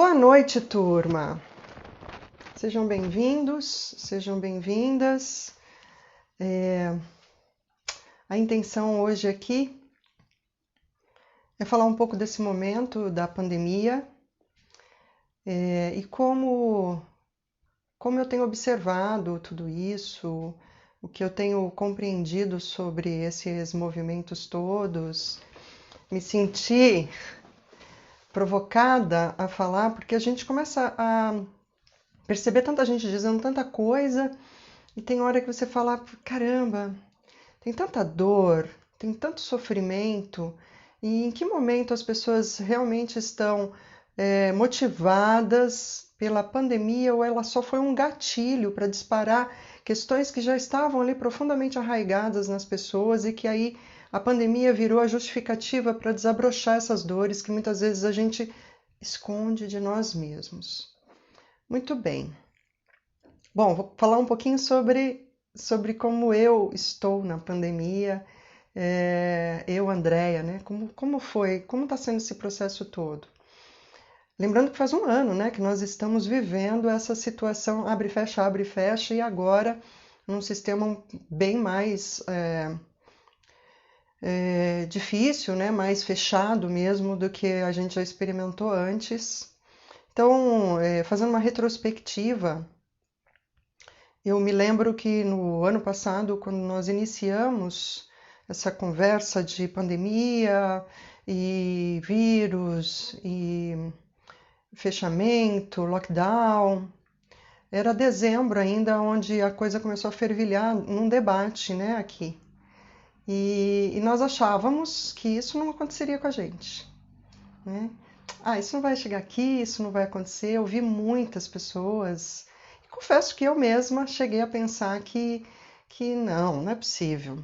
Boa noite, turma. Sejam bem-vindos, sejam bem-vindas. A intenção hoje aqui é falar um pouco desse momento da pandemia e como eu tenho observado tudo isso, o que eu tenho compreendido sobre esses movimentos todos. Me senti provocada a falar porque a gente começa a perceber tanta gente dizendo tanta coisa e tem hora que você fala, caramba, tem tanta dor, tem tanto sofrimento, e em que momento as pessoas realmente estão motivadas pela pandemia ou ela só foi um gatilho para disparar questões que já estavam ali profundamente arraigadas nas pessoas e que aí a pandemia virou a justificativa para desabrochar essas dores que muitas vezes a gente esconde de nós mesmos. Muito bem. Bom, vou falar um pouquinho sobre como eu estou na pandemia, eu, Andréia, né? Como foi, como está sendo esse processo todo? Lembrando que faz um ano, né, que nós estamos vivendo essa situação abre e fecha, e agora num sistema bem mais difícil, né, mais fechado mesmo do que a gente já experimentou antes. Então, fazendo uma retrospectiva, eu me lembro que no ano passado, quando nós iniciamos essa conversa de pandemia e vírus e fechamento, lockdown, era dezembro ainda, onde a coisa começou a fervilhar num debate, né, aqui. E nós achávamos que isso não aconteceria com a gente, né? Isso não vai chegar aqui, isso não vai acontecer. Eu vi muitas pessoas. E confesso que eu mesma cheguei a pensar que não é possível.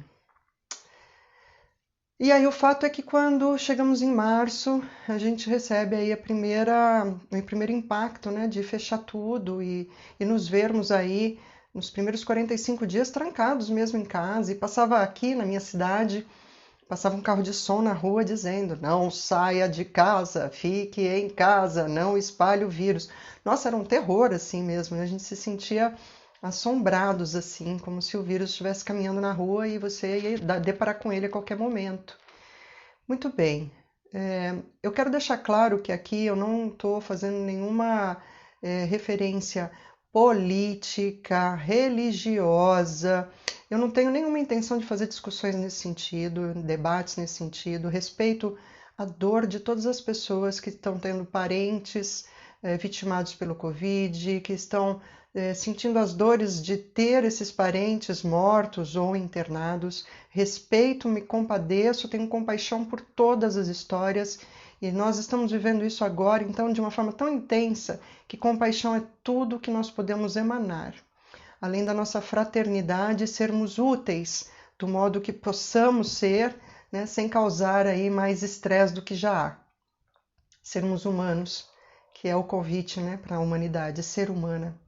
E aí o fato é que quando chegamos em março, a gente recebe aí o primeiro impacto, né, de fechar tudo e nos vermos aí nos primeiros 45 dias trancados mesmo em casa. E passava aqui na minha cidade, passava um carro de som na rua dizendo: não saia de casa, fique em casa, não espalhe o vírus. Nossa, era um terror assim mesmo, né? A gente se sentia assombrados assim, como se o vírus estivesse caminhando na rua e você ia deparar com ele a qualquer momento. Muito bem. Eu quero deixar claro que aqui eu não estou fazendo nenhuma referência política, religiosa. Eu não tenho nenhuma intenção de fazer discussões nesse sentido, debates nesse sentido. Respeito a dor de todas as pessoas que estão tendo parentes vitimados pelo Covid, que estão sentindo as dores de ter esses parentes mortos ou internados. Respeito, me compadeço, tenho compaixão por todas as histórias e nós estamos vivendo isso agora, então, de uma forma tão intensa que compaixão é tudo que nós podemos emanar. Além da nossa fraternidade, sermos úteis do modo que possamos ser, né, sem causar aí mais estresse do que já há. Sermos humanos, que é o convite, né, para a humanidade, ser humana.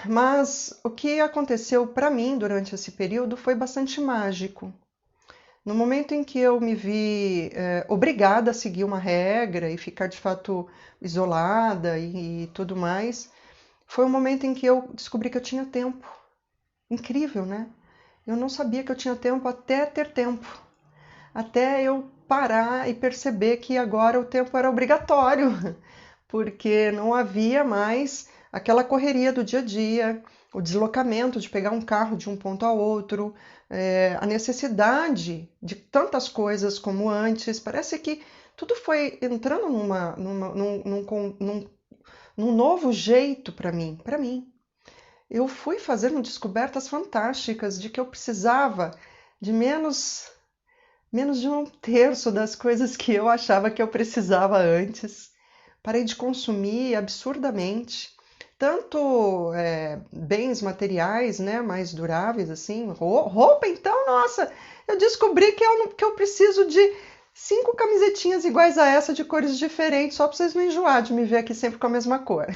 Mas o que aconteceu para mim durante esse período foi bastante mágico. No momento em que eu me vi obrigada a seguir uma regra e ficar de fato isolada e tudo mais, foi o momento em que eu descobri que eu tinha tempo. Incrível, né? Eu não sabia que eu tinha tempo até ter tempo. Até eu parar e perceber que agora o tempo era obrigatório, porque não havia mais aquela correria do dia a dia, o deslocamento de pegar um carro de um ponto ao outro, a necessidade de tantas coisas como antes. Parece que tudo foi entrando num novo jeito para mim. Eu fui fazendo descobertas fantásticas de que eu precisava de menos de um terço das coisas que eu achava que eu precisava antes. Parei de consumir absurdamente, tanto bens materiais, né, mais duráveis, assim, roupa, então, nossa, eu descobri que eu preciso de 5 camisetinhas iguais a essa, de cores diferentes, só para vocês não enjoar de me ver aqui sempre com a mesma cor.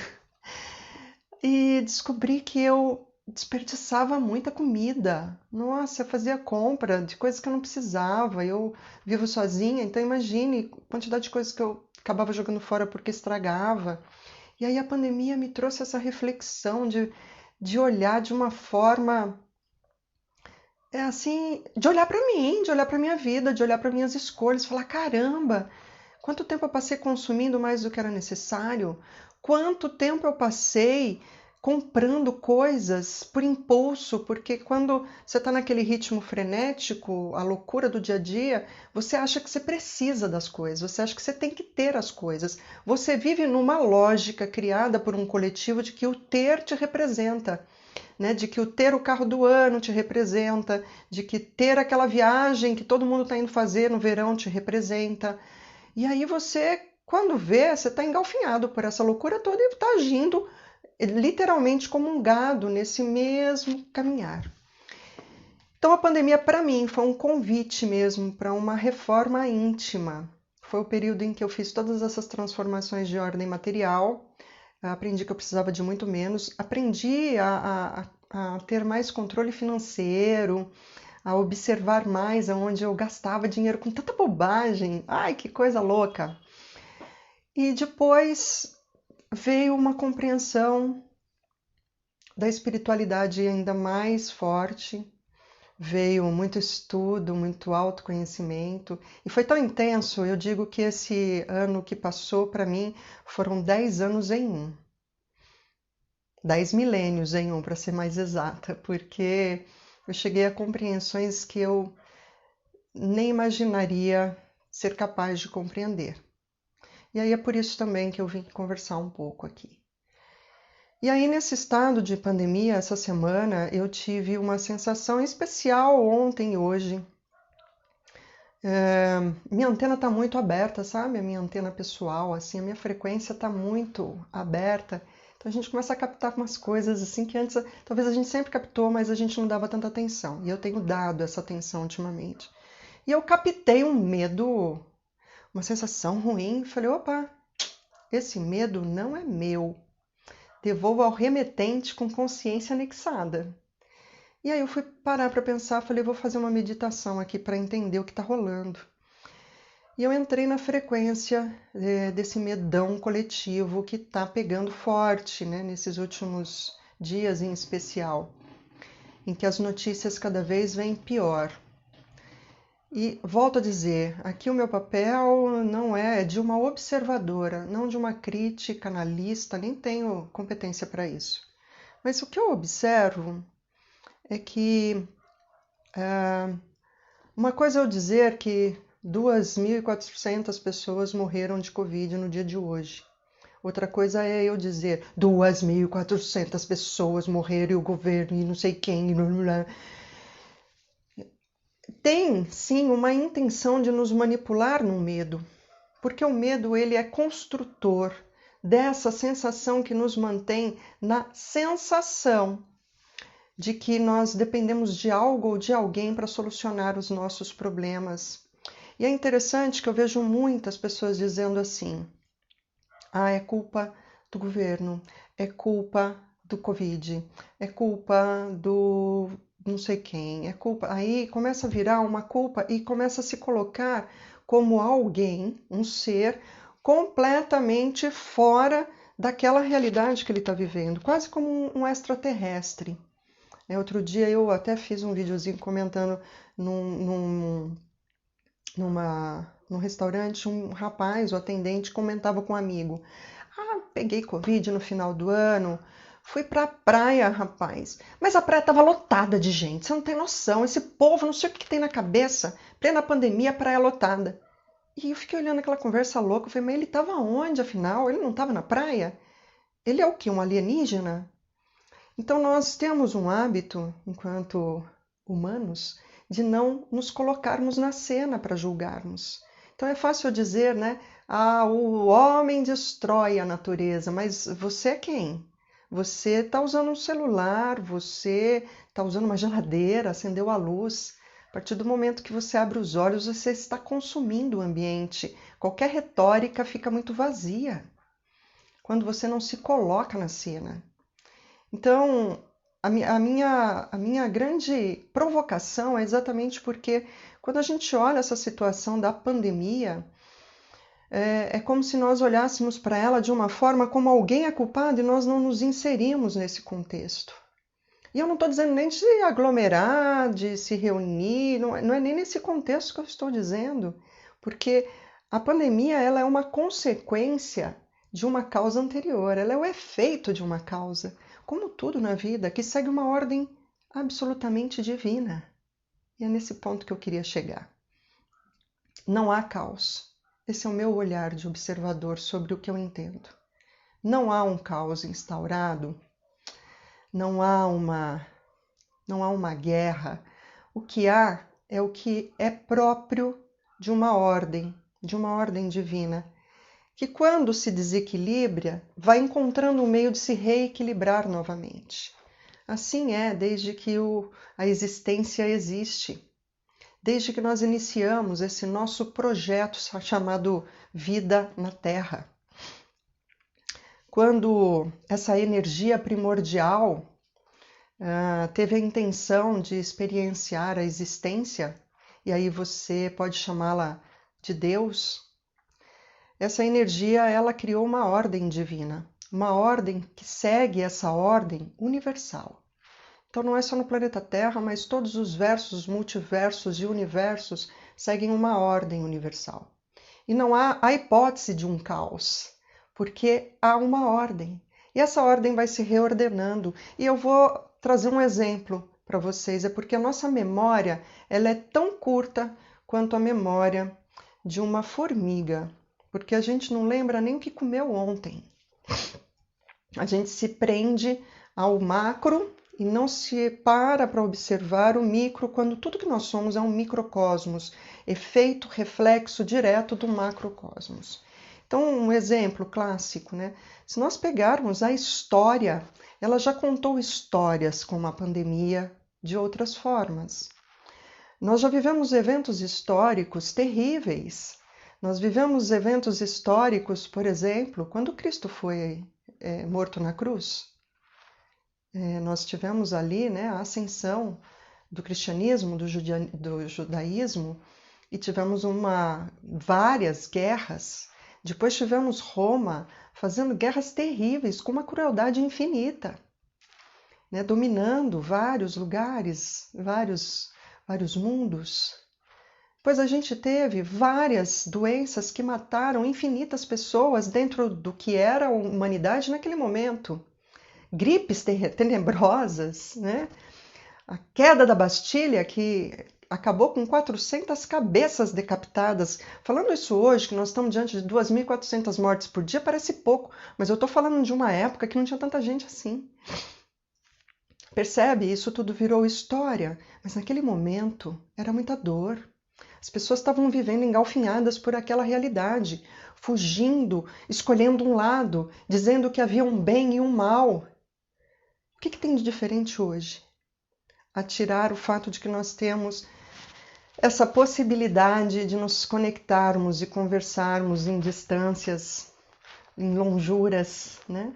E descobri que eu desperdiçava muita comida. Nossa, eu fazia compra de coisas que eu não precisava. Eu vivo sozinha, então imagine a quantidade de coisas que eu acabava jogando fora porque estragava. E aí a pandemia me trouxe essa reflexão de olhar de uma forma, assim, de olhar para mim, de olhar para minha vida, de olhar para minhas escolhas, falar, caramba, quanto tempo eu passei consumindo mais do que era necessário? Quanto tempo eu passei comprando coisas por impulso? Porque quando você está naquele ritmo frenético, a loucura do dia a dia, você acha que você precisa das coisas, você acha que você tem que ter as coisas. Você vive numa lógica criada por um coletivo de que o ter te representa. Né, de que o ter o carro do ano te representa, de que ter aquela viagem que todo mundo está indo fazer no verão te representa. E aí você, quando vê, você está engalfinhado por essa loucura toda e está agindo literalmente como um gado nesse mesmo caminhar. Então a pandemia para mim foi um convite mesmo para uma reforma íntima. Foi o período em que eu fiz todas essas transformações de ordem material, aprendi que eu precisava de muito menos, aprendi a ter mais controle financeiro, a observar mais aonde eu gastava dinheiro com tanta bobagem. Ai, que coisa louca! E depois veio uma compreensão da espiritualidade ainda mais forte, veio muito estudo, muito autoconhecimento, e foi tão intenso, eu digo que esse ano que passou para mim foram 10 anos em um. 10 milênios em um, para ser mais exata, porque eu cheguei a compreensões que eu nem imaginaria ser capaz de compreender. E aí é por isso também que eu vim conversar um pouco aqui. E aí, nesse estado de pandemia, essa semana, eu tive uma sensação especial ontem e hoje. Minha antena está muito aberta, sabe? A minha antena pessoal, assim, a minha frequência está muito aberta. Então a gente começa a captar umas coisas assim que antes, talvez a gente sempre captou, mas a gente não dava tanta atenção. E eu tenho dado essa atenção ultimamente. E eu captei um medo, uma sensação ruim. Falei, opa, esse medo não é meu. Devolvo ao remetente com consciência anexada. E aí eu fui parar para pensar, falei, vou fazer uma meditação aqui para entender o que está rolando. E eu entrei na frequência desse medão coletivo que está pegando forte, né, nesses últimos dias em especial, em que as notícias cada vez vêm pior. E volto a dizer, aqui o meu papel não é de uma observadora, não de uma crítica analista, nem tenho competência para isso. Mas o que eu observo é que uma coisa é eu dizer que 2.400 pessoas morreram de Covid no dia de hoje. Outra coisa é eu dizer 2.400 pessoas morreram e o governo e não sei quem. Tem, sim, uma intenção de nos manipular no medo, porque o medo ele é construtor dessa sensação que nos mantém na sensação de que nós dependemos de algo ou de alguém para solucionar os nossos problemas. E é interessante que eu vejo muitas pessoas dizendo assim, é culpa do governo, é culpa do Covid, é culpa do não sei quem, é culpa. Aí começa a virar uma culpa e começa a se colocar como alguém, um ser completamente fora daquela realidade que ele está vivendo, quase como um extraterrestre. Outro dia eu até fiz um videozinho comentando num restaurante, um rapaz, o atendente, comentava com um amigo. Peguei Covid no final do ano, fui pra praia, rapaz. Mas a praia tava lotada de gente, você não tem noção. Esse povo, não sei o que tem na cabeça, plena pandemia, praia lotada. E eu fiquei olhando aquela conversa louca, eu falei, mas ele tava onde, afinal? Ele não tava na praia? Ele é o quê, um alienígena? Então nós temos um hábito, enquanto humanos, de não nos colocarmos na cena para julgarmos. Então é fácil dizer, né? O homem destrói a natureza, mas você é quem? Você está usando um celular, você está usando uma geladeira, acendeu a luz. A partir do momento que você abre os olhos, você está consumindo o ambiente. Qualquer retórica fica muito vazia quando você não se coloca na cena. Então, a minha grande provocação é exatamente porque quando a gente olha essa situação da pandemia, É como se nós olhássemos para ela de uma forma como alguém é culpado e nós não nos inserimos nesse contexto. E eu não estou dizendo nem de se aglomerar, de se reunir, não é nem nesse contexto que eu estou dizendo, porque a pandemia ela é uma consequência de uma causa anterior, ela é o efeito de uma causa, como tudo na vida, que segue uma ordem absolutamente divina. E é nesse ponto que eu queria chegar. Não há caos. Esse é o meu olhar de observador sobre o que eu entendo. Não há um caos instaurado, não há uma guerra. O que há é o que é próprio de uma ordem divina, que quando se desequilibra, vai encontrando um meio de se reequilibrar novamente. Assim é desde que a existência existe. Desde que nós iniciamos esse nosso projeto chamado Vida na Terra. Quando essa energia primordial teve a intenção de experienciar a existência, e aí você pode chamá-la de Deus, essa energia ela criou uma ordem divina, uma ordem que segue essa ordem universal. Então não é só no planeta Terra, mas todos os versos, multiversos e universos seguem uma ordem universal. E não há a hipótese de um caos, porque há uma ordem. E essa ordem vai se reordenando. E eu vou trazer um exemplo para vocês. É porque a nossa memória ela é tão curta quanto a memória de uma formiga. Porque a gente não lembra nem o que comeu ontem. A gente se prende ao macro e não se para observar o micro, quando tudo que nós somos é um microcosmos, efeito, reflexo direto do macrocosmos. Então, um exemplo clássico, né? Se nós pegarmos a história, ela já contou histórias como a pandemia de outras formas. Nós já vivemos eventos históricos terríveis. Nós vivemos eventos históricos, por exemplo, quando Cristo foi morto na cruz. Nós tivemos ali, né, a ascensão do cristianismo, do judaísmo, e tivemos várias guerras. Depois tivemos Roma fazendo guerras terríveis, com uma crueldade infinita, né, dominando vários lugares, vários mundos. Depois a gente teve várias doenças que mataram infinitas pessoas dentro do que era a humanidade naquele momento. Gripes tenebrosas, né? A queda da Bastilha, que acabou com 400 cabeças decapitadas. Falando isso hoje, que nós estamos diante de 2.400 mortes por dia, parece pouco, mas eu estou falando de uma época que não tinha tanta gente assim. Percebe? Isso tudo virou história, mas naquele momento era muita dor. As pessoas estavam vivendo engalfinhadas por aquela realidade, fugindo, escolhendo um lado, dizendo que havia um bem e um mal. O que tem de diferente hoje? A tirar o fato de que nós temos essa possibilidade de nos conectarmos e conversarmos em distâncias, em lonjuras, né?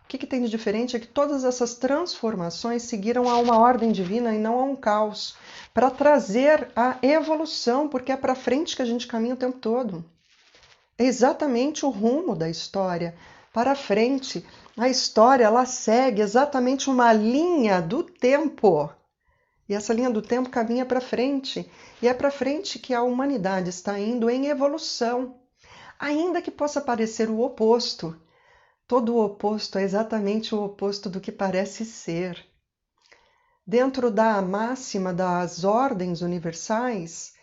O que tem de diferente é que todas essas transformações seguiram a uma ordem divina e não a um caos, para trazer a evolução, porque é para frente que a gente caminha o tempo todo. É exatamente o rumo da história, para frente. A história ela segue exatamente uma linha do tempo. E essa linha do tempo caminha para frente. E é para frente que a humanidade está indo em evolução. Ainda que possa parecer o oposto. Todo o oposto é exatamente o oposto do que parece ser. Dentro da máxima das ordens universais,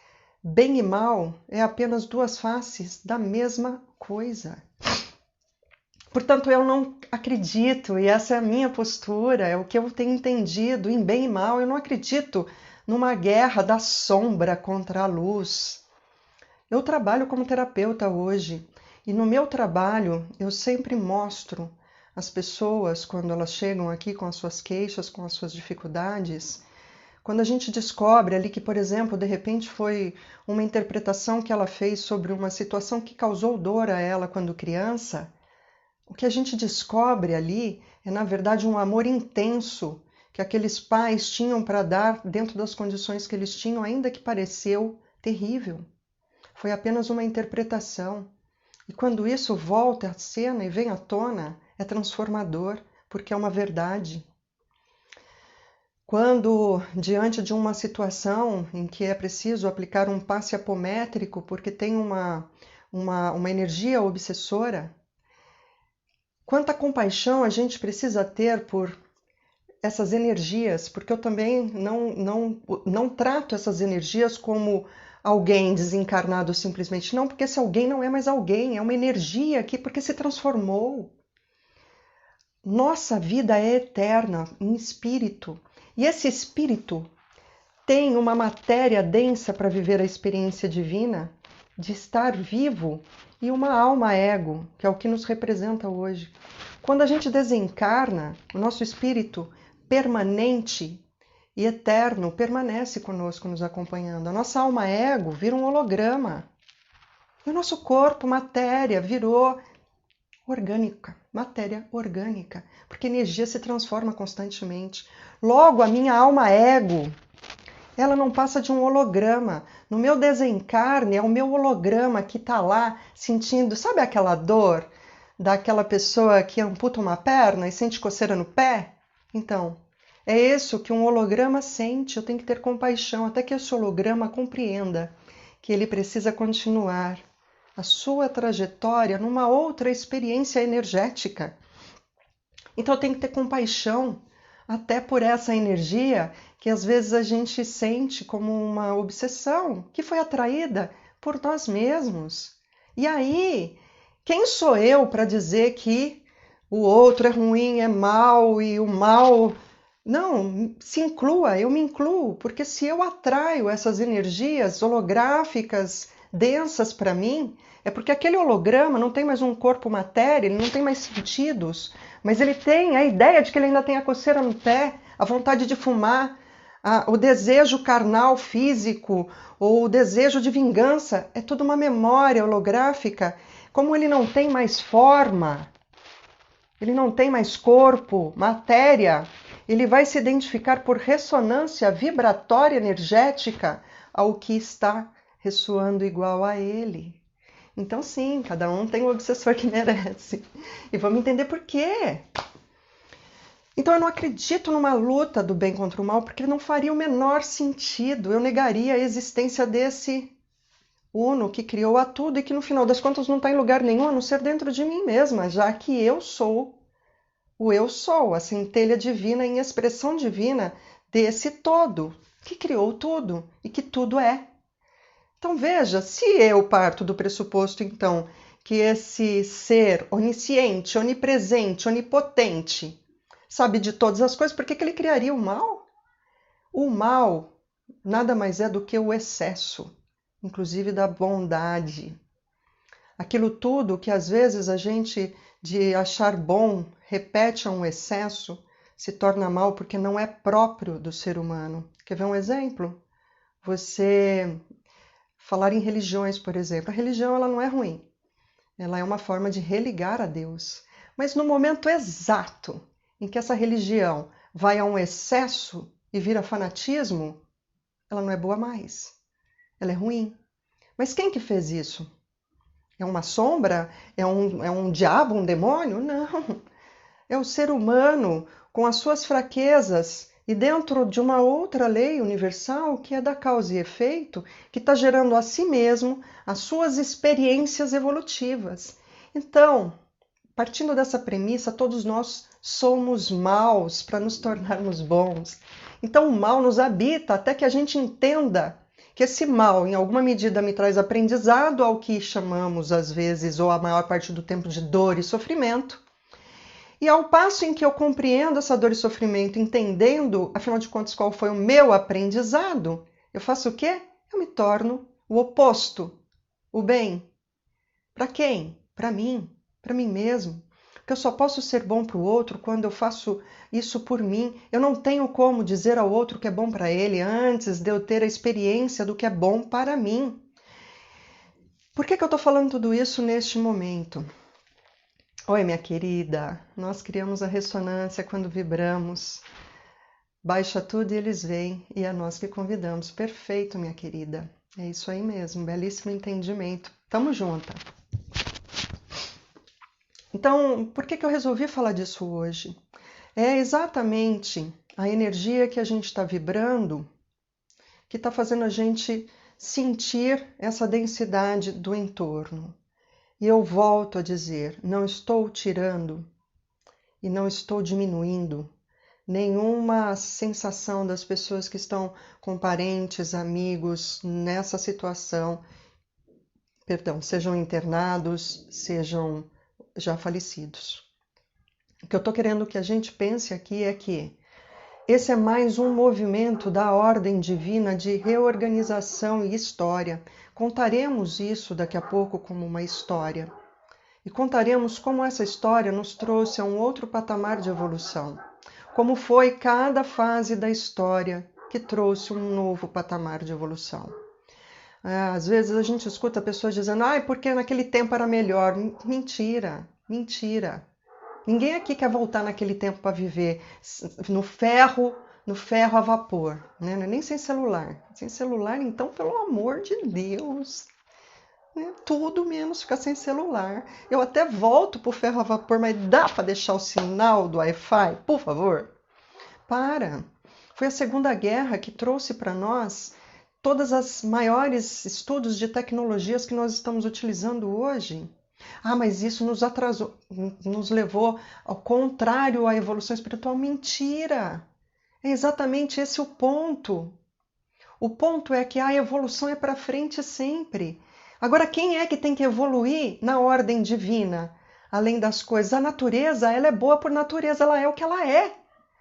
bem e mal é apenas duas faces da mesma coisa. Portanto, eu não acredito, e essa é a minha postura, é o que eu tenho entendido em bem e mal, eu não acredito numa guerra da sombra contra a luz. Eu trabalho como terapeuta hoje, e no meu trabalho eu sempre mostro às pessoas, quando elas chegam aqui com as suas queixas, com as suas dificuldades, quando a gente descobre ali que, por exemplo, de repente foi uma interpretação que ela fez sobre uma situação que causou dor a ela quando criança, o que a gente descobre ali é, na verdade, um amor intenso que aqueles pais tinham para dar dentro das condições que eles tinham, ainda que pareceu terrível. Foi apenas uma interpretação. E quando isso volta à cena e vem à tona, é transformador, porque é uma verdade. Quando, diante de uma situação em que é preciso aplicar um passe apométrico, porque tem uma energia obsessora, quanta compaixão a gente precisa ter por essas energias, porque eu também não trato essas energias como alguém desencarnado simplesmente, não, porque esse alguém não é mais alguém, é uma energia aqui porque se transformou. Nossa vida é eterna em espírito, e esse espírito tem uma matéria densa para viver a experiência divina de estar vivo e uma alma ego, que é o que nos representa hoje. Quando a gente desencarna, o nosso espírito permanente e eterno permanece conosco, nos acompanhando. A nossa alma ego vira um holograma. E o nosso corpo, matéria, virou orgânica, matéria orgânica, porque a energia se transforma constantemente. Logo, a minha alma ego, ela não passa de um holograma. No meu desencarne, é o meu holograma que está lá sentindo, sabe aquela dor daquela pessoa que amputa uma perna e sente coceira no pé? Então, é isso que um holograma sente. Eu tenho que ter compaixão até que esse holograma compreenda que ele precisa continuar a sua trajetória numa outra experiência energética. Então eu tenho que ter compaixão até por essa energia que às vezes a gente sente como uma obsessão, que foi atraída por nós mesmos. E aí, quem sou eu para dizer que o outro é ruim, é mal e o mal... Não, se inclua, eu me incluo, porque se eu atraio essas energias holográficas densas para mim, é porque aquele holograma não tem mais um corpo matéria, ele não tem mais sentidos, mas ele tem a ideia de que ele ainda tem a coceira no pé, a vontade de fumar, o desejo carnal, físico, ou o desejo de vingança, é tudo uma memória holográfica. Como ele não tem mais forma, ele não tem mais corpo, matéria, ele vai se identificar por ressonância vibratória energética ao que está ressoando igual a ele. Então, sim, cada um tem o obsessor que merece. E vamos entender por quê. Então, eu não acredito numa luta do bem contra o mal, porque não faria o menor sentido. Eu negaria a existência desse Uno que criou a tudo e que, no final das contas, não está em lugar nenhum a não ser dentro de mim mesma, já que eu sou o eu sou, a centelha divina em expressão divina desse todo, que criou tudo e que tudo é. Então veja, se eu parto do pressuposto, então, que esse ser onisciente, onipresente, onipotente, sabe de todas as coisas, por que ele criaria o mal? O mal nada mais é do que o excesso, inclusive da bondade. Aquilo tudo que às vezes a gente, de achar bom, repete a um excesso, se torna mal porque não é próprio do ser humano. Quer ver um exemplo? Você falar em religiões, por exemplo. A religião ela não é ruim. Ela é uma forma de religar a Deus. Mas no momento exato em que essa religião vai a um excesso e vira fanatismo, ela não é boa mais. Ela é ruim. Mas quem que fez isso? É uma sombra? É um diabo, um demônio? Não. É o ser humano com as suas fraquezas e dentro de uma outra lei universal que é da causa e efeito, que está gerando a si mesmo as suas experiências evolutivas. Então, partindo dessa premissa, todos nós somos maus para nos tornarmos bons. Então, o mal nos habita até que a gente entenda que esse mal, em alguma medida, me traz aprendizado ao que chamamos, às vezes, ou a maior parte do tempo, de dor e sofrimento. E ao passo em que eu compreendo essa dor e sofrimento, entendendo, afinal de contas, qual foi o meu aprendizado, eu faço o quê? Eu me torno o oposto, o bem. Para quem? Para mim mesmo. Porque eu só posso ser bom para o outro quando eu faço isso por mim. Eu não tenho como dizer ao outro que é bom para ele antes de eu ter a experiência do que é bom para mim. Por que eu estou falando tudo isso neste momento? Oi, minha querida. Nós criamos a ressonância quando vibramos. Baixa tudo e eles vêm, e é nós que convidamos. Perfeito, minha querida. É isso aí mesmo, belíssimo entendimento. Tamo junto. Então, por que eu resolvi falar disso hoje? É exatamente a energia que a gente está vibrando que está fazendo a gente sentir essa densidade do entorno. E eu volto a dizer, não estou tirando e não estou diminuindo nenhuma sensação das pessoas que estão com parentes, amigos nessa situação, sejam internados, sejam já falecidos. O que eu estou querendo que a gente pense aqui é que esse é mais um movimento da ordem divina de reorganização e história. Contaremos isso daqui a pouco como uma história. E contaremos como essa história nos trouxe a um outro patamar de evolução. Como foi cada fase da história que trouxe um novo patamar de evolução. Às vezes a gente escuta pessoas dizendo, porque naquele tempo era melhor. Mentira, mentira. Ninguém aqui quer voltar naquele tempo para viver no ferro a vapor, né? Nem sem celular. Sem celular, então, pelo amor de Deus, né? Tudo menos ficar sem celular. Eu até volto para o ferro a vapor, mas dá para deixar o sinal do Wi-Fi, por favor? Para! Foi a Segunda Guerra que trouxe para nós todas as maiores estudos de tecnologias que nós estamos utilizando hoje. Mas isso nos atrasou, nos levou ao contrário à evolução espiritual. Mentira! É exatamente esse o ponto. O ponto é que a evolução é para frente sempre. Agora, quem é que tem que evoluir na ordem divina? Além das coisas, a natureza, ela é boa por natureza, ela é o que ela é.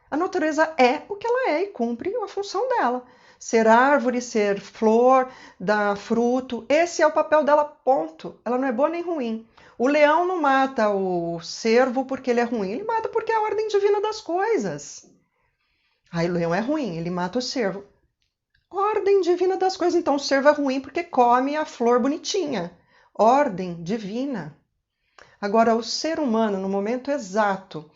A natureza é o que ela é e cumpre a função dela. Ser árvore, ser flor, dar fruto, esse é o papel dela, ponto. Ela não é boa nem ruim. O leão não mata o cervo porque ele é ruim, ele mata porque é a ordem divina das coisas. O leão é ruim, ele mata o cervo. Ordem divina das coisas, então o cervo é ruim porque come a flor bonitinha. Ordem divina. Agora, o ser humano, no momento exato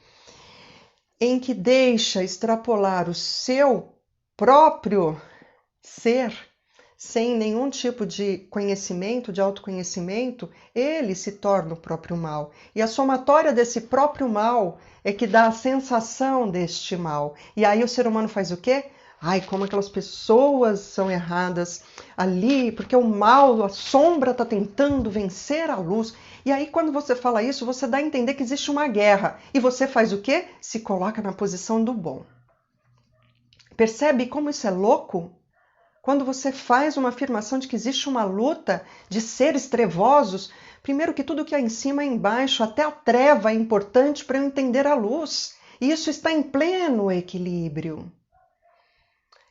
em que deixa extrapolar o seu próprio ser, sem nenhum tipo de conhecimento, de autoconhecimento, ele se torna o próprio mal. E a somatória desse próprio mal é que dá a sensação deste mal. E aí o ser humano faz o quê? Como aquelas pessoas são erradas ali, porque o mal, a sombra está tentando vencer a luz. E aí quando você fala isso, você dá a entender que existe uma guerra. E você faz o quê? Se coloca na posição do bom. Percebe como isso é louco? Quando você faz uma afirmação de que existe uma luta de seres trevosos, primeiro que tudo que é em cima é embaixo, até a treva é importante para eu entender a luz. E isso está em pleno equilíbrio.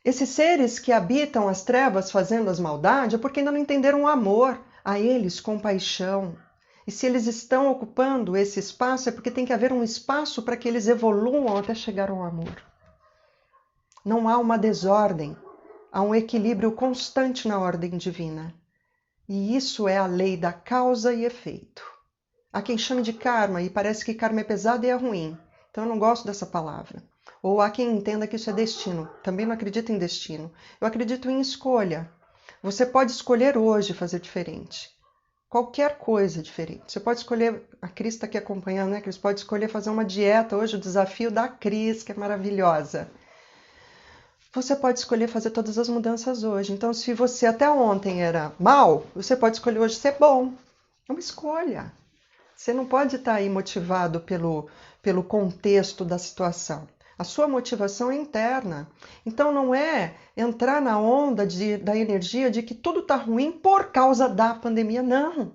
Esses seres que habitam as trevas fazendo as maldades é porque ainda não entenderam o amor, a eles compaixão. E se eles estão ocupando esse espaço é porque tem que haver um espaço para que eles evoluam até chegar ao amor. Não há uma desordem. Há um equilíbrio constante na ordem divina. E isso é a lei da causa e efeito. Há quem chame de karma e parece que karma é pesado e é ruim. Então eu não gosto dessa palavra. Ou há quem entenda que isso é destino. Também não acredito em destino. Eu acredito em escolha. Você pode escolher hoje fazer diferente. Qualquer coisa diferente. Você pode escolher, a Cris está aqui acompanhando, né? Cris pode escolher fazer uma dieta hoje, o desafio da Cris, que é maravilhosa. Você pode escolher fazer todas as mudanças hoje. Então, se você até ontem era mal, você pode escolher hoje ser bom. É uma escolha. Você não pode estar aí motivado pelo contexto da situação. A sua motivação é interna. Então, não é entrar na onda da energia de que tudo está ruim por causa da pandemia. Não.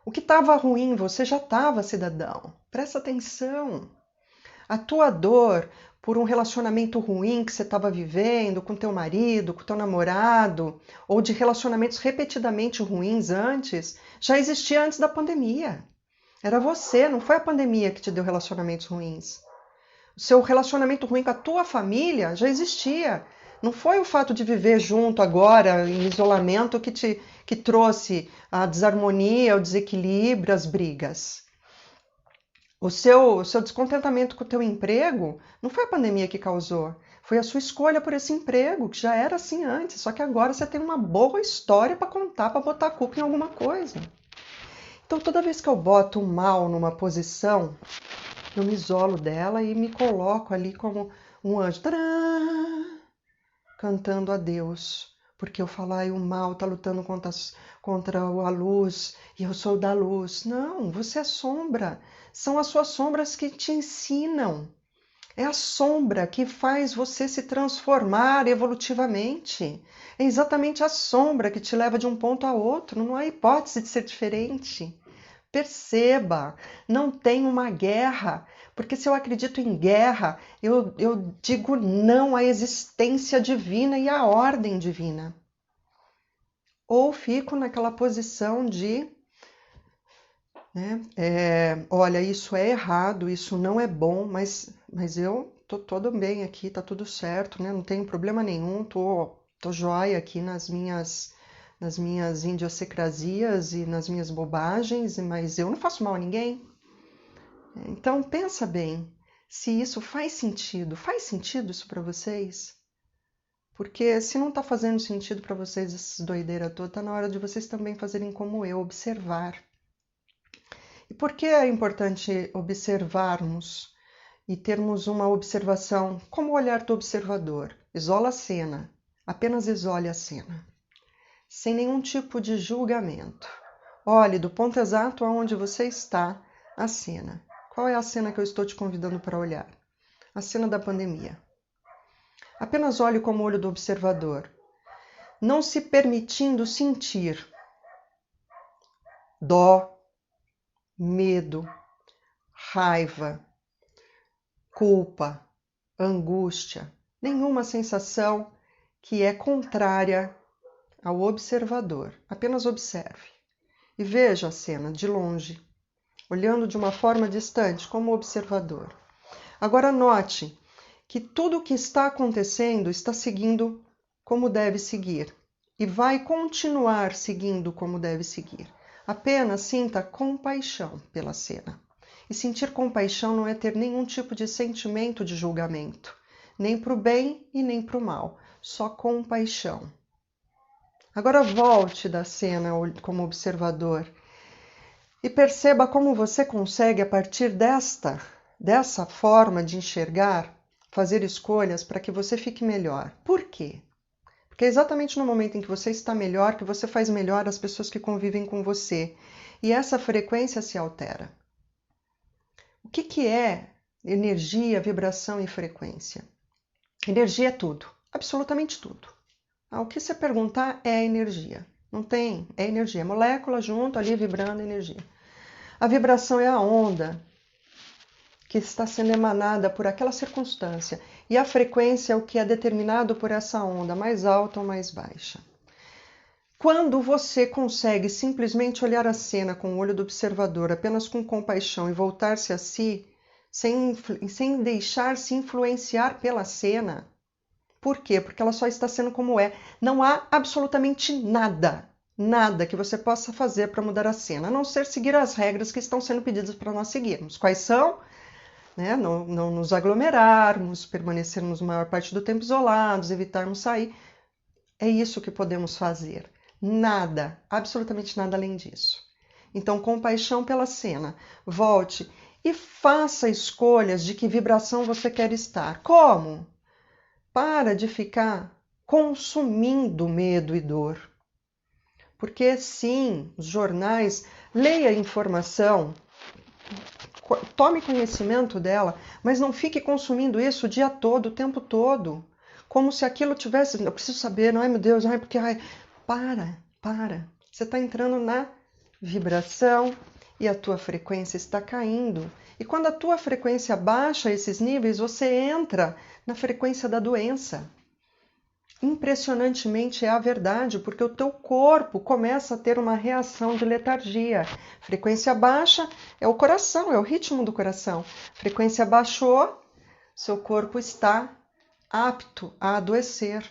O que estava ruim, você já estava, cidadão. Presta atenção. A tua dor por um relacionamento ruim que você estava vivendo com teu marido, com teu namorado, ou de relacionamentos repetidamente ruins antes, já existia antes da pandemia. Era você, não foi a pandemia que te deu relacionamentos ruins. O seu relacionamento ruim com a tua família já existia. Não foi o fato de viver junto agora, em isolamento, que trouxe a desarmonia, o desequilíbrio, as brigas. O seu descontentamento com o teu emprego não foi a pandemia que causou. Foi a sua escolha por esse emprego, que já era assim antes. Só que agora você tem uma boa história para contar, para botar a culpa em alguma coisa. Então, toda vez que eu boto o mal numa posição, eu me isolo dela e me coloco ali como um anjo, tadã, cantando a Deus. Porque eu falo, ai, o mal está lutando contra a luz e eu sou da luz. Não, você é sombra. São as suas sombras que te ensinam. É a sombra que faz você se transformar evolutivamente. É exatamente a sombra que te leva de um ponto a outro. Não há hipótese de ser diferente. Perceba, não tem uma guerra, porque se eu acredito em guerra, eu digo não à existência divina e à ordem divina. Ou fico naquela posição de, olha, isso é errado, isso não é bom, mas eu tô todo bem aqui, tá tudo certo, né? Não tenho problema nenhum, tô jóia aqui nas minhas idiosincrasias e nas minhas bobagens, mas eu não faço mal a ninguém. Então pensa bem, se isso faz sentido isso para vocês? Porque se não está fazendo sentido para vocês essa doideira toda, está na hora de vocês também fazerem como eu, observar. E por que é importante observarmos e termos uma observação como o olhar do observador? Isola a cena, apenas isole a cena, sem nenhum tipo de julgamento. Olhe do ponto exato aonde você está a cena. Qual é a cena que eu estou te convidando para olhar? A cena da pandemia. Apenas olhe como o olho do observador, não se permitindo sentir dó, medo, raiva, culpa, angústia, nenhuma sensação que é contrária ao observador. Apenas observe e veja a cena de longe, olhando de uma forma distante, como observador. Agora note que tudo o que está acontecendo está seguindo como deve seguir e vai continuar seguindo como deve seguir. Apenas sinta compaixão pela cena. E sentir compaixão não é ter nenhum tipo de sentimento de julgamento, nem para o bem e nem para o mal, só compaixão. Agora volte da cena como observador e perceba como você consegue, a partir dessa forma de enxergar, fazer escolhas para que você fique melhor. Por quê? Porque é exatamente no momento em que você está melhor que você faz melhor as pessoas que convivem com você. E essa frequência se altera. O que é energia, vibração e frequência? Energia é tudo, absolutamente tudo. O que você perguntar é energia. Não tem, é energia. Molécula junto ali vibrando energia. A vibração é a onda que está sendo emanada por aquela circunstância. E a frequência é o que é determinado por essa onda, mais alta ou mais baixa. Quando você consegue simplesmente olhar a cena com o olho do observador, apenas com compaixão e voltar-se a si, sem deixar-se influenciar pela cena. Por quê? Porque ela só está sendo como é. Não há absolutamente nada que você possa fazer para mudar a cena, a não ser seguir as regras que estão sendo pedidas para nós seguirmos. Quais são? Não nos aglomerarmos, permanecermos a maior parte do tempo isolados, evitarmos sair. É isso que podemos fazer. Nada, absolutamente nada além disso. Então, compaixão pela cena. Volte e faça escolhas de que vibração você quer estar. Como? Para de ficar consumindo medo e dor. Porque sim, os jornais, leia a informação, tome conhecimento dela, mas não fique consumindo isso o dia todo, o tempo todo. Como se aquilo tivesse, eu preciso saber, não é, meu Deus, porque... Para. Você está entrando na vibração e a tua frequência está caindo. E quando a tua frequência baixa esses níveis, você entra na frequência da doença. Impressionantemente é a verdade, porque o teu corpo começa a ter uma reação de letargia. Frequência baixa é o coração, é o ritmo do coração. Frequência baixou, seu corpo está apto a adoecer.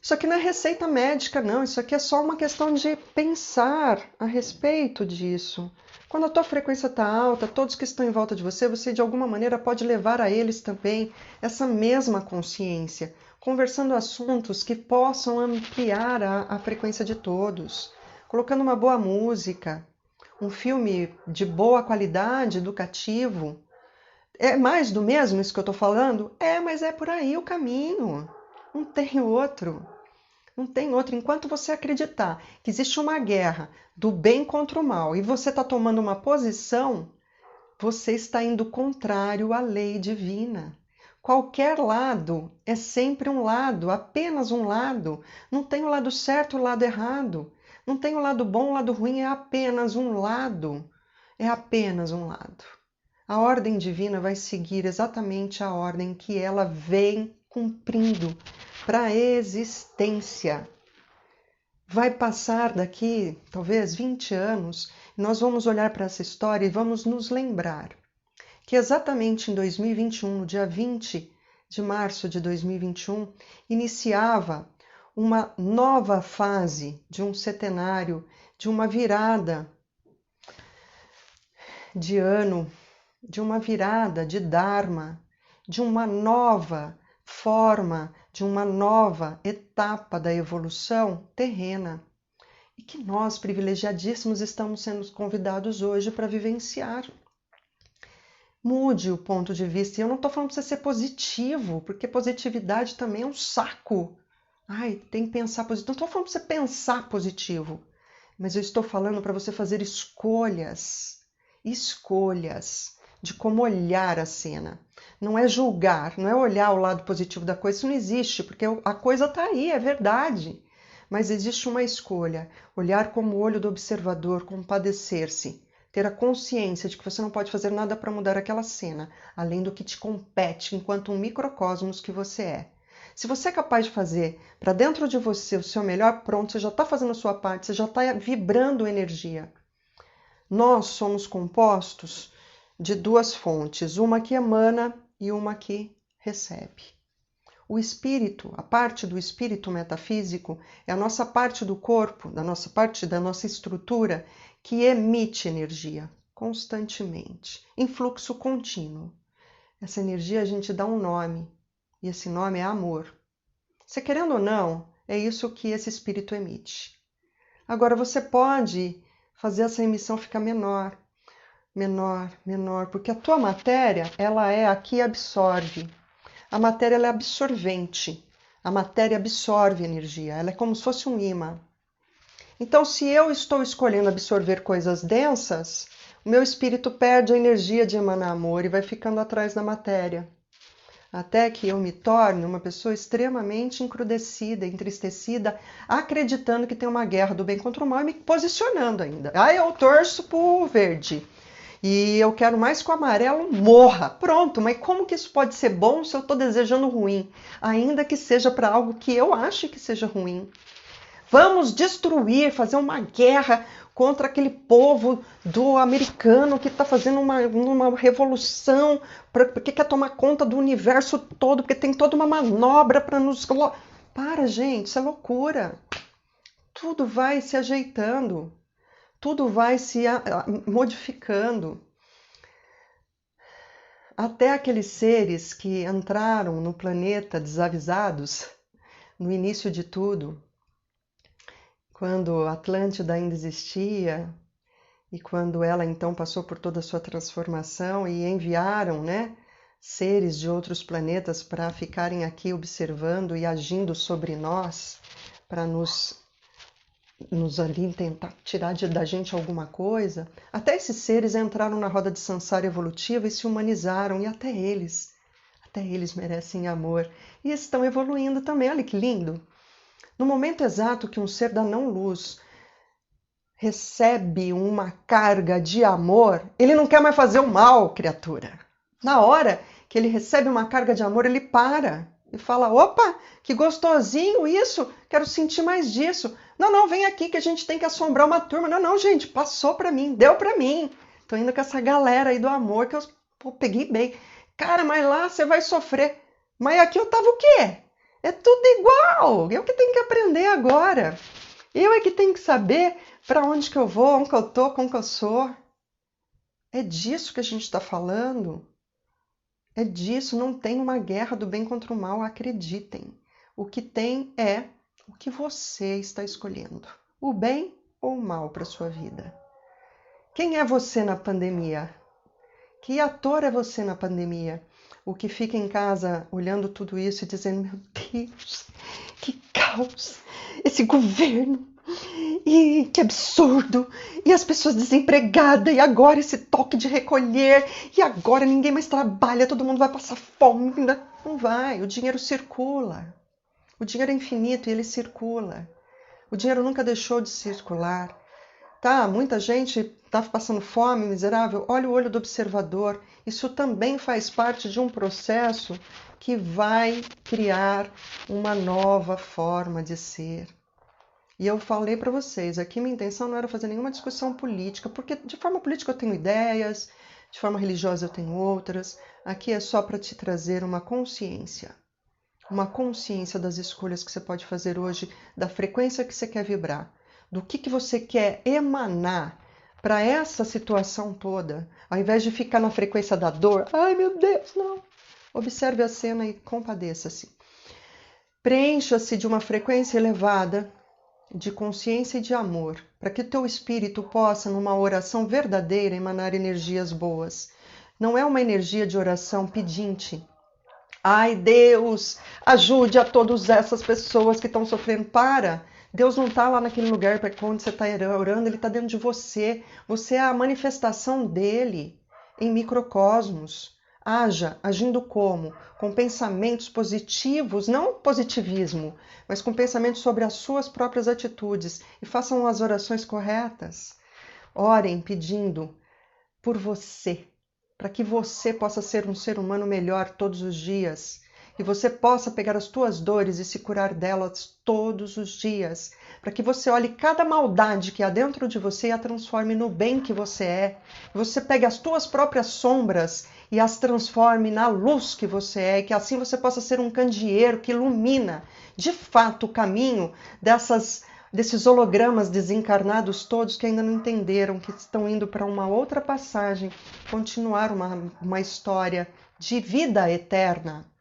Isso aqui não é receita médica, não. Isso aqui é só uma questão de pensar a respeito disso. Quando a tua frequência está alta, todos que estão em volta de você, você de alguma maneira pode levar a eles também essa mesma consciência, conversando assuntos que possam ampliar a frequência de todos, colocando uma boa música, um filme de boa qualidade, educativo. É mais do mesmo isso que eu estou falando? É, mas é por aí o caminho. Não tem outro. Não tem outro. Enquanto você acreditar que existe uma guerra do bem contra o mal e você está tomando uma posição, você está indo contrário à lei divina. Qualquer lado é sempre um lado, apenas um lado. Não tem o lado certo e o lado errado. Não tem o lado bom, o lado ruim, é apenas um lado. É apenas um lado. A ordem divina vai seguir exatamente a ordem que ela vem cumprindo para a existência. Vai passar daqui, talvez, 20 anos, e nós vamos olhar para essa história e vamos nos lembrar que exatamente em 2021, no dia 20 de março de 2021, iniciava uma nova fase de um centenário, de uma virada de ano, de uma virada de Dharma, de uma nova forma, de uma nova etapa da evolução terrena. E que nós, privilegiadíssimos, estamos sendo convidados hoje para vivenciar. Mude o ponto de vista. E eu não estou falando para você ser positivo, porque positividade também é um saco. Ai, tem que pensar positivo. Não estou falando para você pensar positivo, mas eu estou falando para você fazer escolhas de como olhar a cena. Não é julgar, não é olhar o lado positivo da coisa, isso não existe, porque a coisa está aí, é verdade. Mas existe uma escolha, olhar como o olho do observador, compadecer-se, ter a consciência de que você não pode fazer nada para mudar aquela cena, além do que te compete enquanto um microcosmos que você é. Se você é capaz de fazer para dentro de você o seu melhor, pronto, você já está fazendo a sua parte, você já está vibrando energia. Nós somos compostos de duas fontes, uma que emana e uma que recebe. O espírito, a parte do espírito metafísico, é a nossa parte do corpo, da nossa parte da nossa estrutura, que emite energia constantemente, em fluxo contínuo. Essa energia a gente dá um nome, e esse nome é amor. Você querendo ou não, é isso que esse espírito emite. Agora você pode fazer essa emissão ficar menor, porque a tua matéria, ela é a que absorve. A matéria ela é absorvente. A matéria absorve energia, ela é como se fosse um imã. Então, se eu estou escolhendo absorver coisas densas, o meu espírito perde a energia de emanar amor e vai ficando atrás da matéria. Até que eu me torne uma pessoa extremamente encrudecida, entristecida, acreditando que tem uma guerra do bem contra o mal e me posicionando ainda. Ah, eu torço pro verde. E eu quero mais que o amarelo morra. Pronto, mas como que isso pode ser bom se eu estou desejando ruim? Ainda que seja para algo que eu ache que seja ruim. Vamos destruir, fazer uma guerra contra aquele povo do americano que está fazendo uma revolução, porque quer tomar conta do universo todo, porque tem toda uma manobra para nos... Para, gente, isso é loucura. Tudo vai se ajeitando. Tudo vai se modificando. Até aqueles seres que entraram no planeta desavisados, no início de tudo, quando a Atlântida ainda existia, e quando ela então passou por toda a sua transformação e enviaram, né, seres de outros planetas para ficarem aqui observando e agindo sobre nós, para nos ali tentar tirar da gente alguma coisa, até esses seres entraram na roda de samsara evolutiva e se humanizaram, e até eles merecem amor e estão evoluindo também. Olha que lindo! No momento exato que um ser da não-luz recebe uma carga de amor, ele não quer mais fazer o mal, criatura. Na hora que ele recebe uma carga de amor, ele para e fala: opa, que gostosinho isso, quero sentir mais disso. Não, vem aqui que a gente tem que assombrar uma turma. Não, gente, passou pra mim, deu pra mim. Tô indo com essa galera aí do amor que eu peguei bem. Cara, mas lá você vai sofrer. Mas aqui eu tava o quê? É tudo igual. Eu que tenho que aprender agora. Eu é que tenho que saber para onde que eu vou, onde que eu tô, como que eu sou. É disso que a gente está falando. É disso, não tem uma guerra do bem contra o mal, acreditem. O que tem é o que você está escolhendo. O bem ou o mal para sua vida. Quem é você na pandemia? Que ator é você na pandemia? O que fica em casa olhando tudo isso e dizendo, meu Deus, que caos, esse governo, e que absurdo, e as pessoas desempregadas, e agora esse toque de recolher, e agora ninguém mais trabalha, todo mundo vai passar fome. Não vai, o dinheiro circula. O dinheiro é infinito e ele circula. O dinheiro nunca deixou de circular. Tá, muita gente está passando fome, miserável. Olha o olho do observador. Isso também faz parte de um processo que vai criar uma nova forma de ser. E eu falei para vocês, aqui minha intenção não era fazer nenhuma discussão política, porque de forma política eu tenho ideias, de forma religiosa eu tenho outras. Aqui é só para te trazer uma consciência das escolhas que você pode fazer hoje, da frequência que você quer vibrar, do que você quer emanar para essa situação toda, ao invés de ficar na frequência da dor. Ai, meu Deus, não! Observe a cena e compadeça-se. Preencha-se de uma frequência elevada, de consciência e de amor, para que o teu espírito possa, numa oração verdadeira, emanar energias boas. Não é uma energia de oração pedinte. Ai, Deus, ajude a todas essas pessoas que estão sofrendo. Para! Deus não está lá naquele lugar para onde você está orando, Ele está dentro de você. Você é a manifestação dEle em microcosmos. Haja, agindo como? Com pensamentos positivos, não positivismo, mas com pensamentos sobre as suas próprias atitudes. E façam as orações corretas. Orem pedindo por você, para que você possa ser um ser humano melhor todos os dias. E você possa pegar as tuas dores e se curar delas todos os dias. Para que você olhe cada maldade que há dentro de você e a transforme no bem que você é. Você pegue as tuas próprias sombras e as transforme na luz que você é. E que assim você possa ser um candeeiro que ilumina, de fato, o caminho desses hologramas desencarnados todos que ainda não entenderam, que estão indo para uma outra passagem, continuar uma história de vida eterna.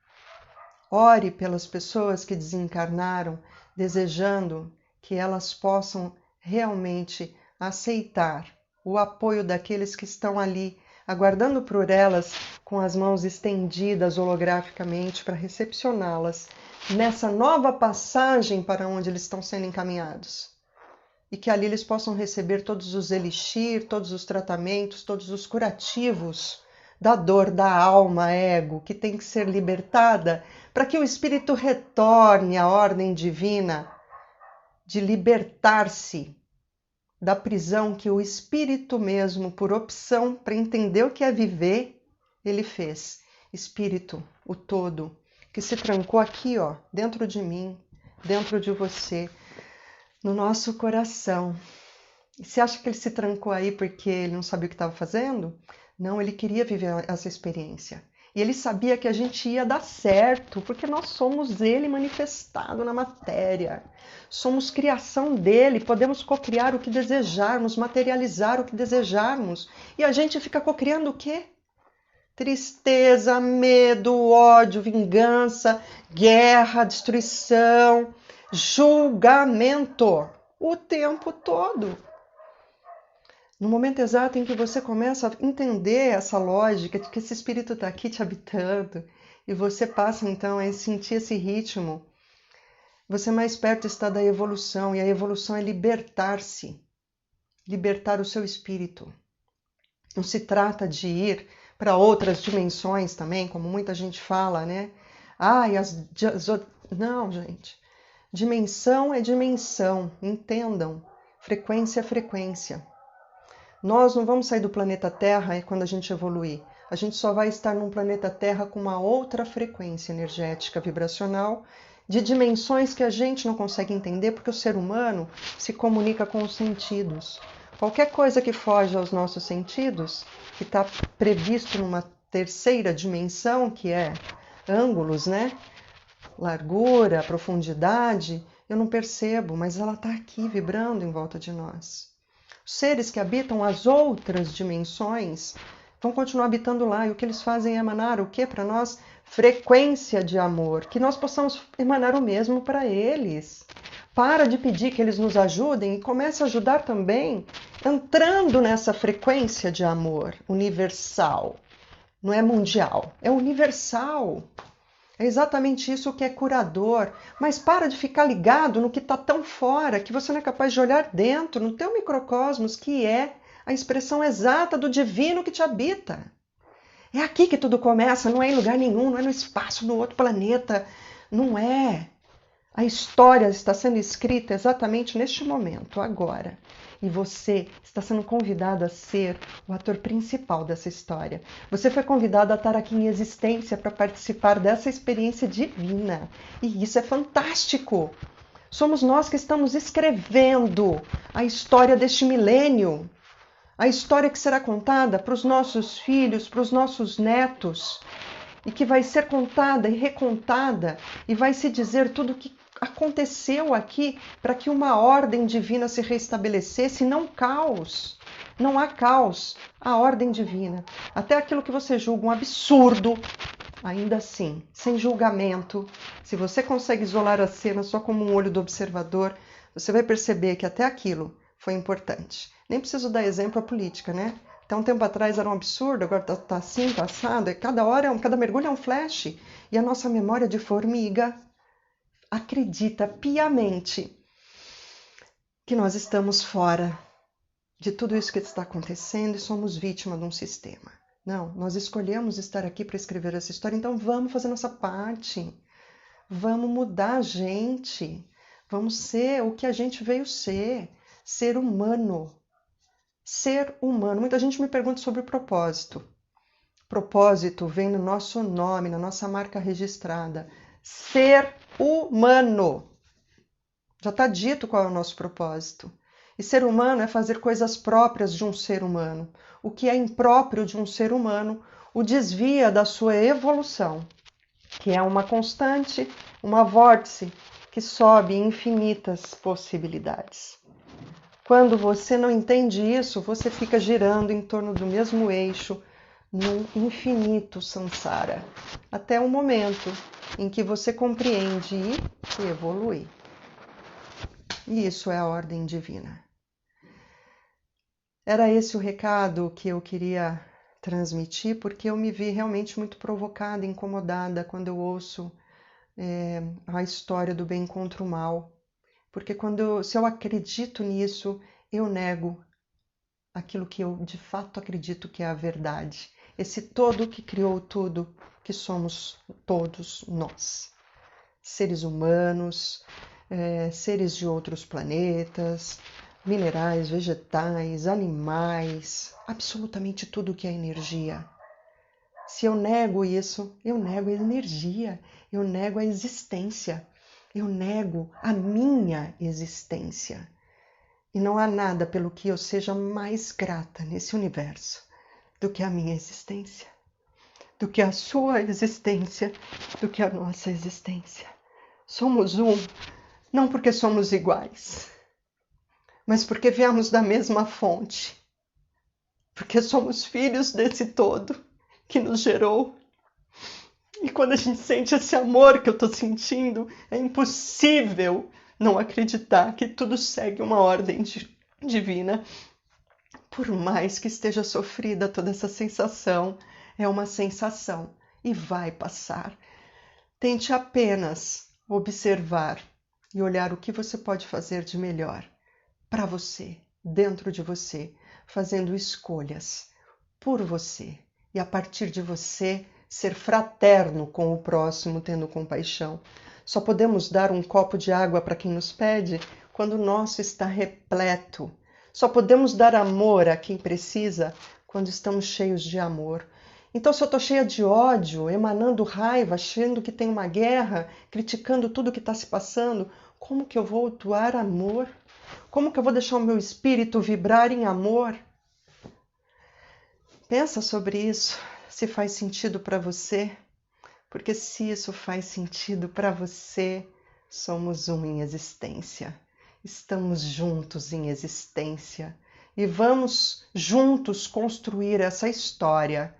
Ore pelas pessoas que desencarnaram, desejando que elas possam realmente aceitar o apoio daqueles que estão ali, aguardando por elas com as mãos estendidas holograficamente para recepcioná-las nessa nova passagem para onde eles estão sendo encaminhados. E que ali eles possam receber todos os elixir, todos os tratamentos, todos os curativos da dor da alma, ego, que tem que ser libertada para que o espírito retorne à ordem divina de libertar-se da prisão que o espírito mesmo, por opção, para entender o que é viver, ele fez. Espírito, o todo, que se trancou aqui, ó, dentro de mim, dentro de você, no nosso coração. E você acha que ele se trancou aí porque ele não sabia o que estava fazendo? Não, ele queria viver essa experiência. E ele sabia que a gente ia dar certo, porque nós somos ele manifestado na matéria. Somos criação dele, podemos cocriar o que desejarmos, materializar o que desejarmos. E a gente fica cocriando o quê? Tristeza, medo, ódio, vingança, guerra, destruição, julgamento o tempo todo. No momento exato em que você começa a entender essa lógica de que esse espírito está aqui te habitando e você passa então a sentir esse ritmo, você mais perto está da evolução, e a evolução é libertar-se, libertar o seu espírito. Não se trata de ir para outras dimensões também, como muita gente fala, né? Não, gente. Dimensão é dimensão, entendam. Frequência é frequência. Nós não vamos sair do planeta Terra quando a gente evoluir. A gente só vai estar num planeta Terra com uma outra frequência energética, vibracional, de dimensões que a gente não consegue entender, porque o ser humano se comunica com os sentidos. Qualquer coisa que foge aos nossos sentidos, que está previsto numa terceira dimensão, que é ângulos, né? Largura, profundidade, eu não percebo, mas ela está aqui vibrando em volta de nós. Os seres que habitam as outras dimensões vão continuar habitando lá, e o que eles fazem é emanar o que para nós? Frequência de amor, que nós possamos emanar o mesmo para eles. Para de pedir que eles nos ajudem e comece a ajudar também, entrando nessa frequência de amor universal. Não é mundial, é universal. É exatamente isso que é curador. Mas para de ficar ligado no que está tão fora, que você não é capaz de olhar dentro, no teu microcosmos, que é a expressão exata do divino que te habita. É aqui que tudo começa, não é em lugar nenhum, não é no espaço, no outro planeta. Não é. A história está sendo escrita exatamente neste momento, agora. E você está sendo convidado a ser o ator principal dessa história. Você foi convidado a estar aqui em existência para participar dessa experiência divina. E isso é fantástico! Somos nós que estamos escrevendo a história deste milênio. A história que será contada para os nossos filhos, para os nossos netos. E que vai ser contada e recontada. E vai se dizer tudo o que aconteceu aqui para que uma ordem divina se restabelecesse, não caos. Não há caos, há ordem divina. Até aquilo que você julga um absurdo, ainda assim, sem julgamento, se você consegue isolar a cena só como um olho do observador, você vai perceber que até aquilo foi importante. Nem preciso dar exemplo à política, né? Até um tempo atrás era um absurdo, agora tá assim, tá assado. Cada mergulho é um flash. E a nossa memória de formiga acredita piamente que nós estamos fora de tudo isso que está acontecendo e somos vítima de um sistema. Não, nós escolhemos estar aqui para escrever essa história, então vamos fazer nossa parte. Vamos mudar a gente. Vamos ser o que a gente veio ser. Ser humano. Ser humano. Muita gente me pergunta sobre o propósito. Propósito vem no nosso nome, na nossa marca registrada. Ser humano. Já está dito qual é o nosso propósito. E ser humano é fazer coisas próprias de um ser humano. O que é impróprio de um ser humano o desvia da sua evolução, que é uma constante, uma vórtice que sobe infinitas possibilidades. Quando você não entende isso, você fica girando em torno do mesmo eixo, num infinito samsara, até o momento em que você compreende e evolui. E isso é a ordem divina. Era esse o recado que eu queria transmitir, porque eu me vi realmente muito provocada, incomodada quando eu ouço a história do bem contra o mal. Porque se eu acredito nisso, eu nego aquilo que eu de fato acredito que é a verdade. Esse todo que criou tudo, que somos todos nós. Seres humanos, seres de outros planetas, minerais, vegetais, animais, absolutamente tudo que é energia. Se eu nego isso, eu nego a energia, eu nego a existência, eu nego a minha existência. E não há nada pelo que eu seja mais grata nesse universo do que a minha existência, do que a sua existência, do que a nossa existência. Somos um, não porque somos iguais, mas porque viemos da mesma fonte, porque somos filhos desse todo que nos gerou. E quando a gente sente esse amor que eu estou sentindo, é impossível não acreditar que tudo segue uma ordem divina. Por mais que esteja sofrida toda essa sensação, é uma sensação e vai passar. Tente apenas observar e olhar o que você pode fazer de melhor para você, dentro de você, fazendo escolhas por você. E a partir de você, ser fraterno com o próximo, tendo compaixão. Só podemos dar um copo de água para quem nos pede quando o nosso está repleto. Só podemos dar amor a quem precisa quando estamos cheios de amor. Então, se eu estou cheia de ódio, emanando raiva, achando que tem uma guerra, criticando tudo que está se passando, como que eu vou doar amor? Como que eu vou deixar o meu espírito vibrar em amor? Pensa sobre isso, se faz sentido para você, porque se isso faz sentido para você, somos um em existência. Estamos juntos em existência e vamos juntos construir essa história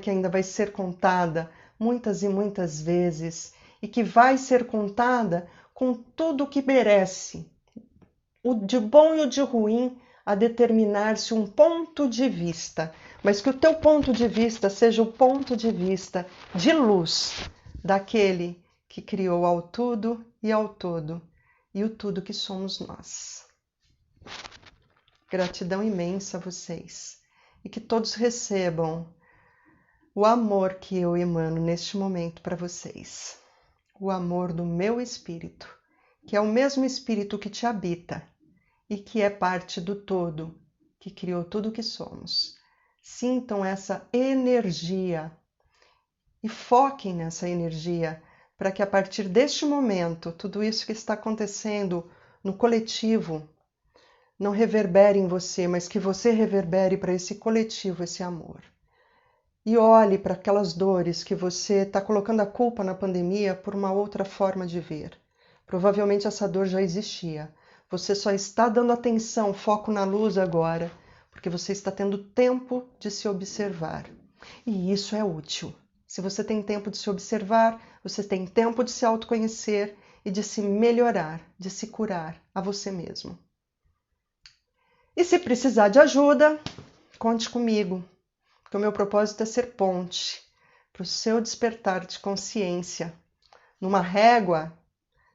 que ainda vai ser contada muitas e muitas vezes e que vai ser contada com tudo que merece, o de bom e o de ruim, a determinar-se um ponto de vista, mas que o teu ponto de vista seja o ponto de vista de luz daquele que criou ao tudo e ao todo, e o tudo que somos nós. Gratidão imensa a vocês, e que todos recebam o amor que eu emano neste momento para vocês. O amor do meu espírito, que é o mesmo espírito que te habita e que é parte do todo, que criou tudo o que somos. Sintam essa energia e foquem nessa energia para que a partir deste momento, tudo isso que está acontecendo no coletivo não reverbere em você, mas que você reverbere para esse coletivo, esse amor. E olhe para aquelas dores que você está colocando a culpa na pandemia por uma outra forma de ver. Provavelmente essa dor já existia. Você só está dando atenção, foco na luz agora, porque você está tendo tempo de se observar. E isso é útil. Se você tem tempo de se observar, você tem tempo de se autoconhecer e de se melhorar, de se curar a você mesmo. E se precisar de ajuda, conte comigo. Porque o meu propósito é ser ponte para o seu despertar de consciência. Numa régua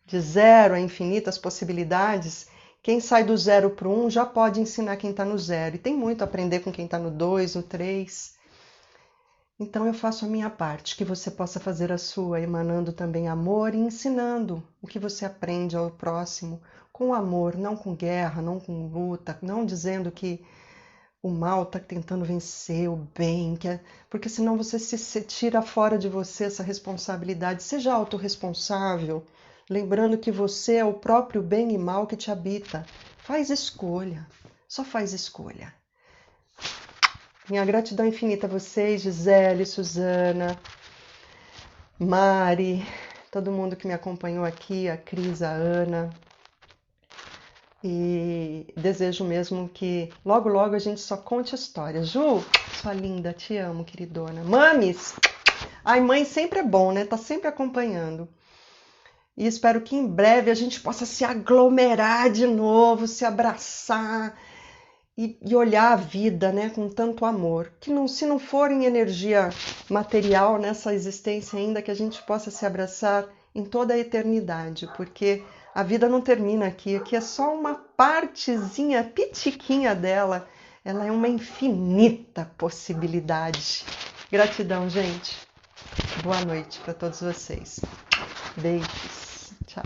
de 0 a infinitas possibilidades, quem sai do 0 para o 1 já pode ensinar quem está no 0. E tem muito a aprender com quem está no 2, no 3. Então eu faço a minha parte, que você possa fazer a sua, emanando também amor e ensinando o que você aprende ao próximo com amor, não com guerra, não com luta, não dizendo que o mal está tentando vencer o bem, porque senão você se tira fora de você essa responsabilidade. Seja autorresponsável, lembrando que você é o próprio bem e mal que te habita. Faz escolha, só faz escolha. Minha gratidão infinita a vocês, Gisele, Suzana, Mari, todo mundo que me acompanhou aqui, a Cris, a Ana. E desejo mesmo que logo, logo a gente só conte a história. Ju, sua linda, te amo, queridona. Mames! Ai, mãe sempre é bom, né? Tá sempre acompanhando. E espero que em breve a gente possa se aglomerar de novo, se abraçar e olhar a vida, né, com tanto amor. Que não, se não for em energia material nessa existência ainda, que a gente possa se abraçar em toda a eternidade, porque a vida não termina aqui, aqui é só uma partezinha pitiquinha dela, ela é uma infinita possibilidade. Gratidão, gente. Boa noite para todos vocês. Beijos. Tchau.